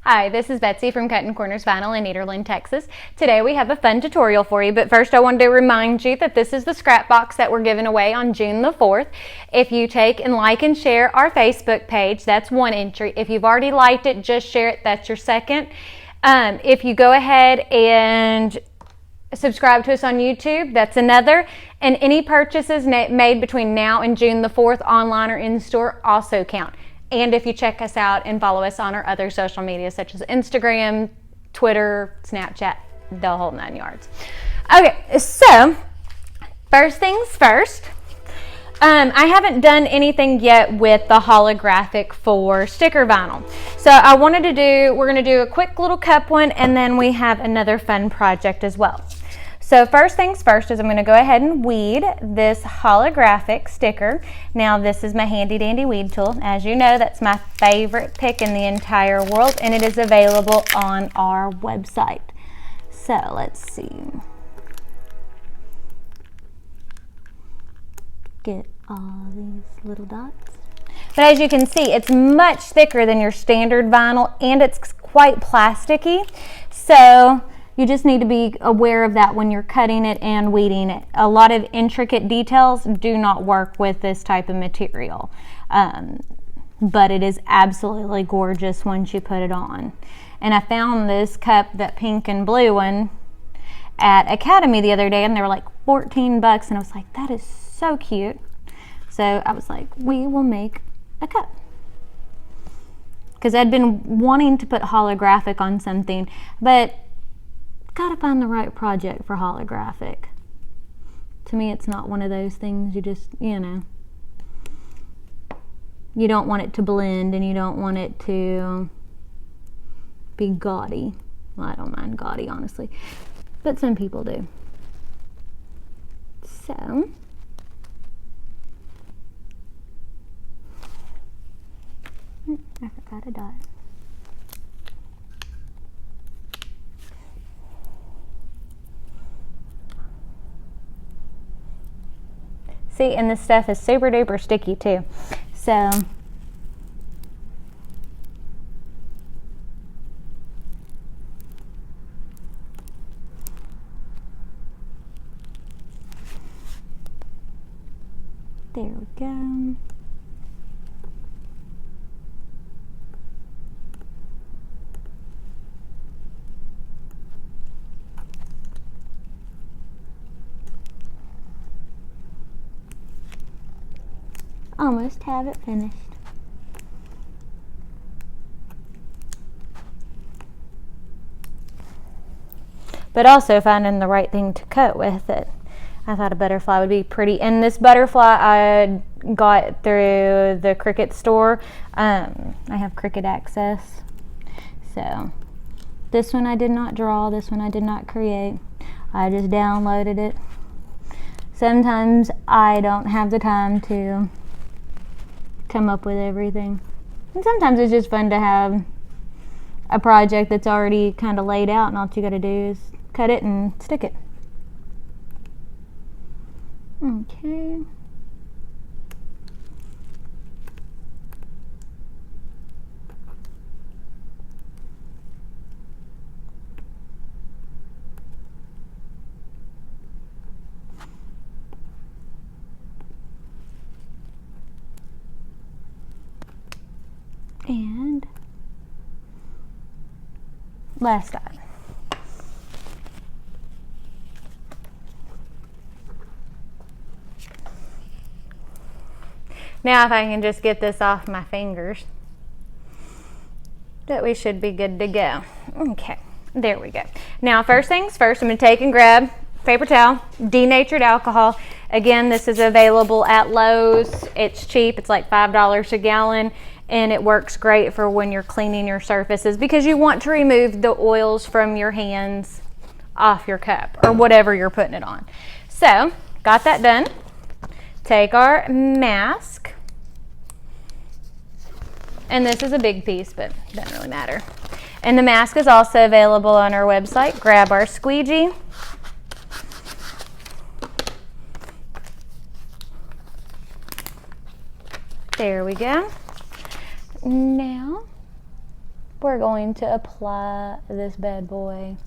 Hi, this is Betsy from Cuttin Corners Vinyl in Nederland, Texas. Today we have a fun tutorial for you, but first I wanted to remind you that this is the scrap box that we're giving away on June the 4th. If you take and like and share our Facebook page, that's one entry. If you've already liked it, just share it, that's your second. If you go ahead and subscribe to us on YouTube, that's another. And any purchases made between now and June the 4th, online or in store, also count. And if you check us out and follow us on our other social media, such as Instagram, Twitter, Snapchat, the whole 9 yards. Okay, so first things first. I haven't done anything yet with the holographic for sticker vinyl. So we're going to do a quick little cup one, and then we have another fun project as well. So first things first is I'm going to go ahead and weed this holographic sticker. Now this is my handy dandy weed tool. As you know, that's my favorite pick in the entire world, and it is available on our website. So let's see. Get all these little dots. But as you can see, it's much thicker than your standard vinyl, and it's quite plasticky. So you just need to be aware of that when you're cutting it and weeding it. A lot of intricate details do not work with this type of material, but it is absolutely gorgeous once you put it on. And I found this cup, that pink and blue one, at Academy the other day, and they were like 14 bucks, and I was like, that is so cute. So I was like, we will make a cup. Because I'd been wanting to put holographic on something, but gotta find the right project for holographic. To me, it's not one of those things you just, you don't want it to blend, and you don't want it to be gaudy. Well, I don't mind gaudy, honestly, but some people do. So I forgot a dot. See, and this stuff is super duper sticky too. So there we go. Almost have it finished. But also finding the right thing to cut with it. I thought a butterfly would be pretty. And this butterfly I got through the Cricut store. I have Cricut access. So this one I did not draw. This one I did not create. I just downloaded it. Sometimes I don't have the time to come up with everything, and sometimes it's just fun to have a project that's already kind of laid out, and all you got to do is cut it and stick it. Okay. And last dot. Now if I can just get this off my fingers, that we should be good to go. Okay, there we go. Now first things first, I'm going to take and grab paper towel, denatured alcohol. Again, this is available at Lowe's. It's cheap. It's like $5 a gallon. And it works great for when you're cleaning your surfaces, because you want to remove the oils from your hands off your cup or whatever you're putting it on. So, got that done. Take our mask. And this is a big piece, but it doesn't really matter. And the mask is also available on our website. Grab our squeegee. There we go. Now we're going to apply this bad boy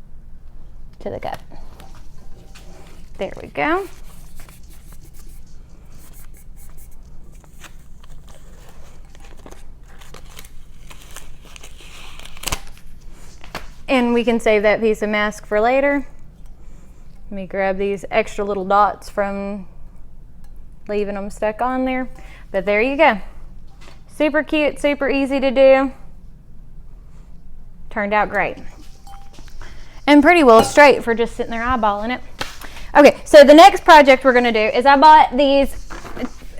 to the cup. There we go. And we can save that piece of mask for later. Let me grab these extra little dots from leaving them stuck on there. But there you go. Super cute, super easy to do. Turned out great. And pretty well straight for just sitting there eyeballing it. Okay, so the next project we're gonna do is I bought these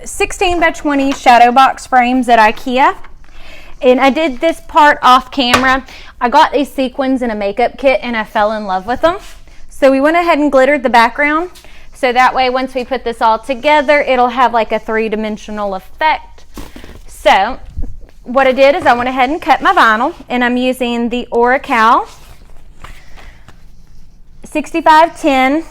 16 by 20 shadow box frames at IKEA. And I did this part off camera. I got these sequins in a makeup kit and I fell in love with them. So we went ahead and glittered the background. So that way, once we put this all together, it'll have like a three-dimensional effect. So what I did is I went ahead and cut my vinyl, and I'm using the Oracal 6510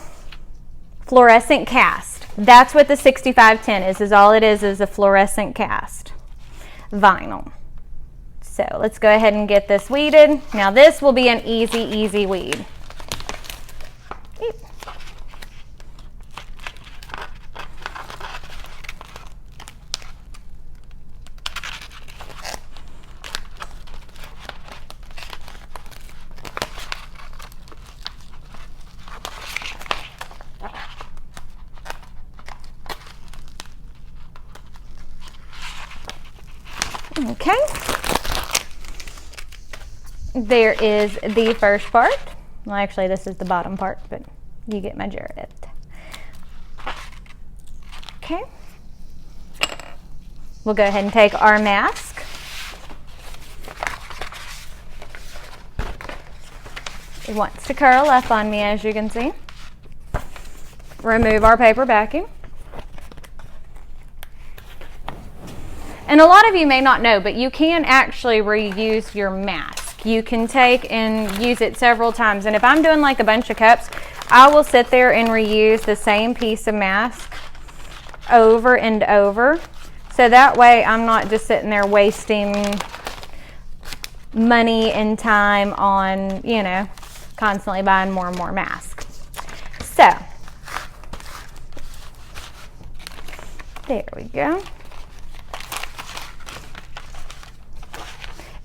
fluorescent cast. That's what the 6510 is all it is a fluorescent cast vinyl. So let's go ahead and get this weeded. Now this will be an easy weed. Okay, there is the first part. Well, actually this is the bottom part, but you get my drift. Okay, we'll go ahead and take our mask. It wants to curl up on me, as you can see. Remove our paper backing. And a lot of you may not know, but you can actually reuse your mask. You can take and use it several times. And if I'm doing like a bunch of cups, I will sit there and reuse the same piece of mask over and over. So that way I'm not just sitting there wasting money and time on, you know, constantly buying more and more masks. So, there we go.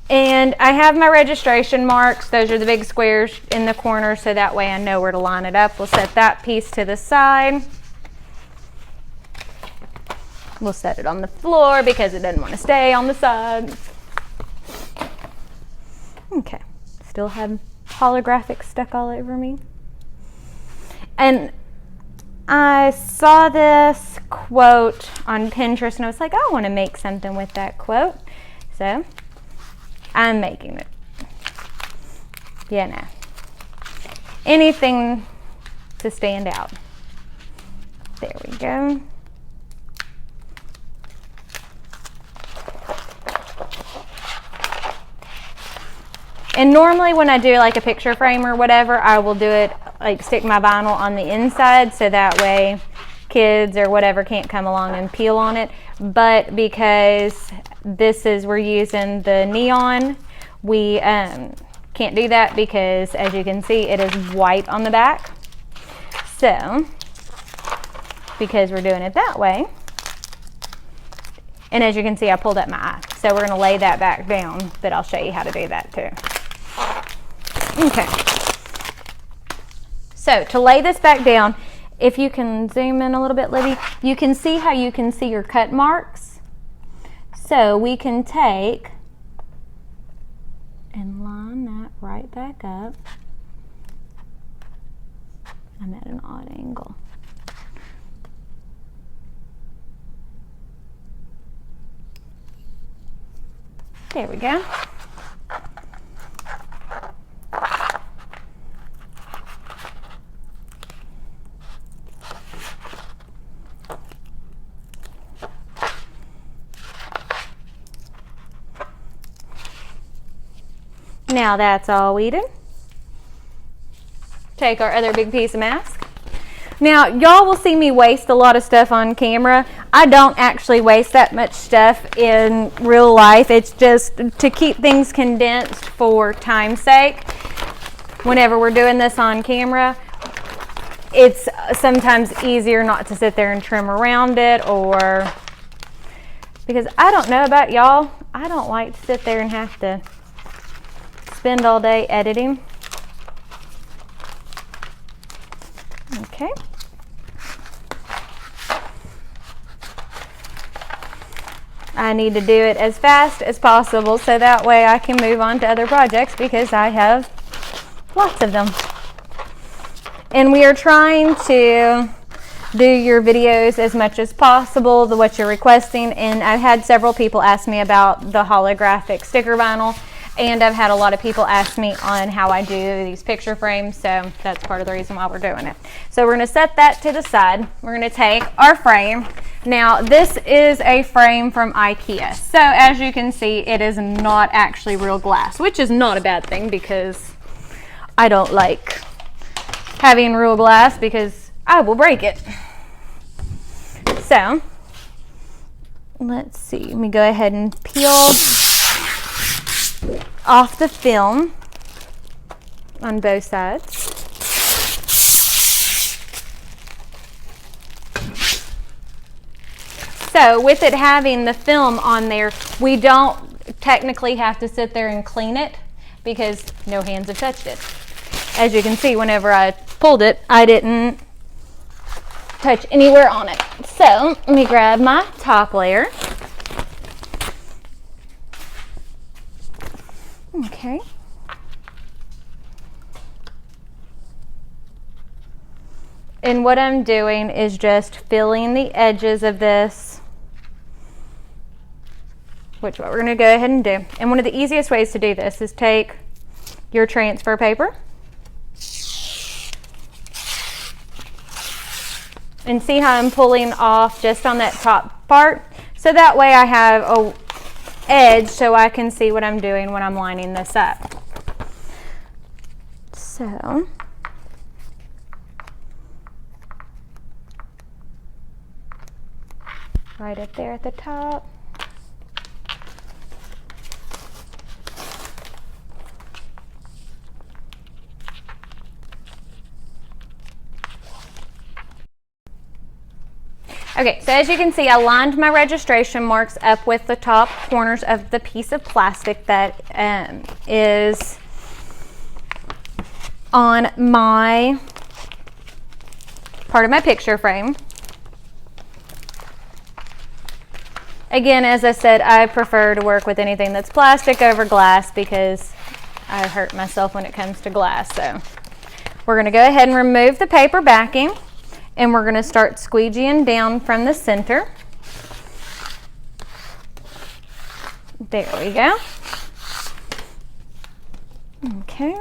And I have my registration marks. Those are the big squares in the corner, so that way I know where to line it up. We'll set that piece to the side. We'll set it on the floor because it doesn't want to stay on the side. Okay, still have holographic stuck all over me. And I saw this quote on Pinterest and I was like, I want to make something with that quote. So I'm making it. You know, anything to stand out. There we go. And normally when I do like a picture frame or whatever, I will do it like stick my vinyl on the inside so that way kids or whatever can't come along and peel on it. But because we're using the neon, we can't do that because, as you can see, it is white on the back. So because we're doing it that way, and as you can see, I pulled up my eye, so we're going to lay that back down, but I'll show you how to do that too. Okay, so to lay this back down, if you can zoom in a little bit, Libby, you can see how you can see your cut marks. So we can take and line that right back up. I'm at an odd angle. There we go. Now that's all weeded. Take our other big piece of mask. Now y'all will see me waste a lot of stuff on camera. I don't actually waste that much stuff in real life. It's just to keep things condensed for time's sake. Whenever we're doing this on camera, it's sometimes easier not to sit there and trim around it, or because I don't know about y'all, I don't like to sit there and have to spend all day editing. Okay. I need to do it as fast as possible so that way I can move on to other projects because I have lots of them. And we are trying to do your videos as much as possible, what you're requesting. And I've had several people ask me about the holographic sticker vinyl, and I've had a lot of people ask me on how I do these picture frames, so that's part of the reason why we're doing it. So we're going to set that to the side. We're going to take our frame. Now this is a frame from IKEA, so as you can see, it is not actually real glass, which is not a bad thing because I don't like having real glass because I will break it. So let's see, let me go ahead and peel off the film on both sides. So with it having the film on there, we don't technically have to sit there and clean it because no hands have touched it. As you can see, whenever I pulled it, I didn't touch anywhere on it. So let me grab my top layer. Okay. And what I'm doing is just filling the edges of this, which is what we're going to go ahead and do. And one of the easiest ways to do this is take your transfer paper and see how I'm pulling off just on that top part. So that way I have a edge so I can see what I'm doing when I'm lining this up. So right up there at the top. Okay, so as you can see, I lined my registration marks up with the top corners of the piece of plastic that is on my part of my picture frame. Again, as I said, I prefer to work with anything that's plastic over glass because I hurt myself when it comes to glass. So we're going to go ahead and remove the paper backing. And we're going to start squeegeeing down from the center. There we go. Okay.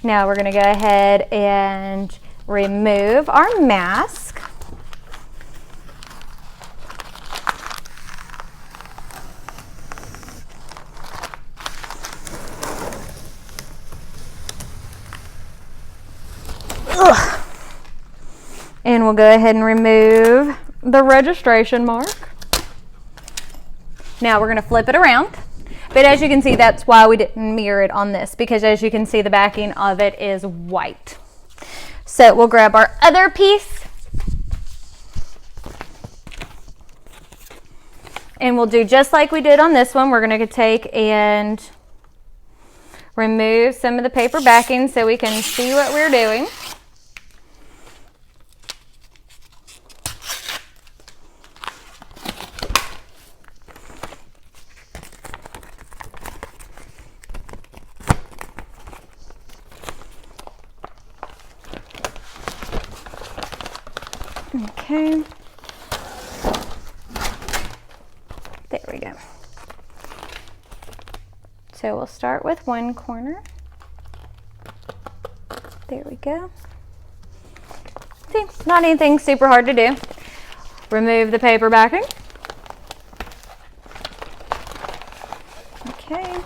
Now we're going to go ahead and remove our mask. And we'll go ahead and remove the registration mark. Now we're going to flip it around. But as you can see, that's why we didn't mirror it on this, because as you can see, the backing of it is white. So we'll grab our other piece. And we'll do just like we did on this one. We're going to take and remove some of the paper backing so we can see what we're doing. Okay. There we go. So we'll start with one corner. There we go. See, not anything super hard to do. Remove the paper backing. Okay.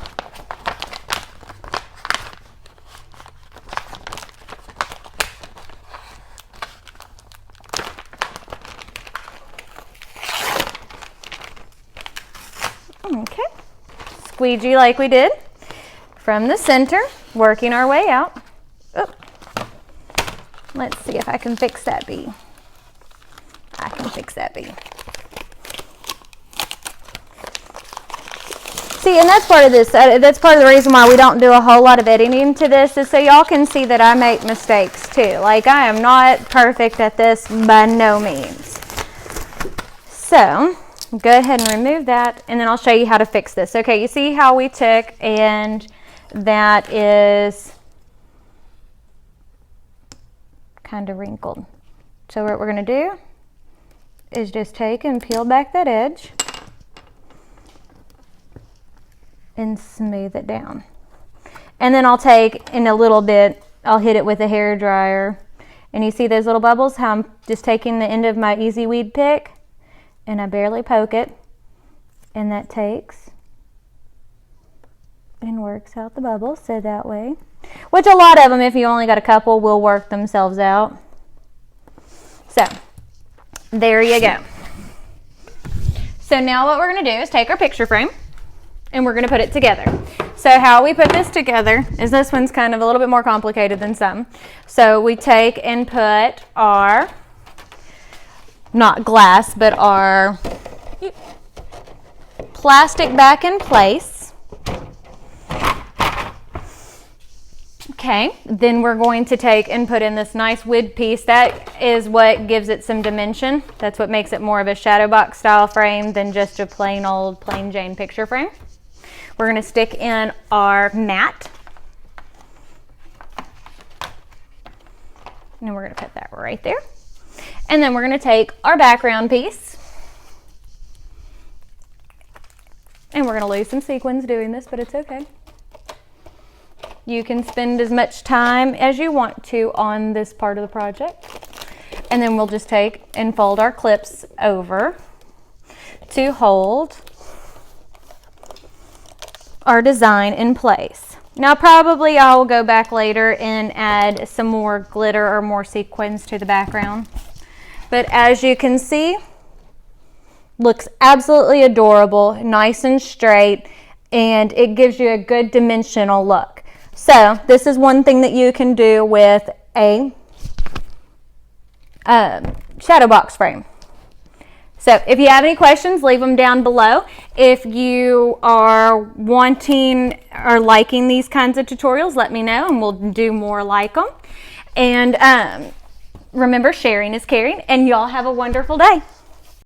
squeegee like we did from the center, working our way out. Oh. Let's see if I can fix that bee. I can fix that bee. See, and that's part of this. That's part of the reason why we don't do a whole lot of editing to this, is so y'all can see that I make mistakes too. Like, I am not perfect at this by no means. So, go ahead and remove that, and then I'll show you how to fix this. Okay, you see how we took, and that is kind of wrinkled. So what we're going to do is just take and peel back that edge and smooth it down. And then I'll take in a little bit, I'll hit it with a hair dryer, and you see those little bubbles, how I'm just taking the end of my Easy Weed pick and I barely poke it, and that takes and works out the bubbles. So that way, which a lot of them, if you only got a couple, will work themselves out. So there you go. So now what we're going to do is take our picture frame and we're going to put it together. So how we put this together is, this one's kind of a little bit more complicated than some. So we take and put our, not glass, but our plastic back in place. Okay, then we're going to take and put in this nice wood piece. That is what gives it some dimension. That's what makes it more of a shadow box style frame than just a plain old plain Jane picture frame. We're going to stick in our mat, and we're going to put that right there. And then we're going to take our background piece, and we're going to lose some sequins doing this, but it's okay. You can spend as much time as you want to on this part of the project. And then we'll just take and fold our clips over to hold our design in place. Now probably I will go back later and add some more glitter or more sequins to the background. But as you can see, looks absolutely adorable, nice and straight, and it gives you a good dimensional look. So this is one thing that you can do with a shadow box frame. So if you have any questions, leave them down below. If you are wanting or liking these kinds of tutorials, let me know and we'll do more like them. And remember, sharing is caring, and y'all have a wonderful day.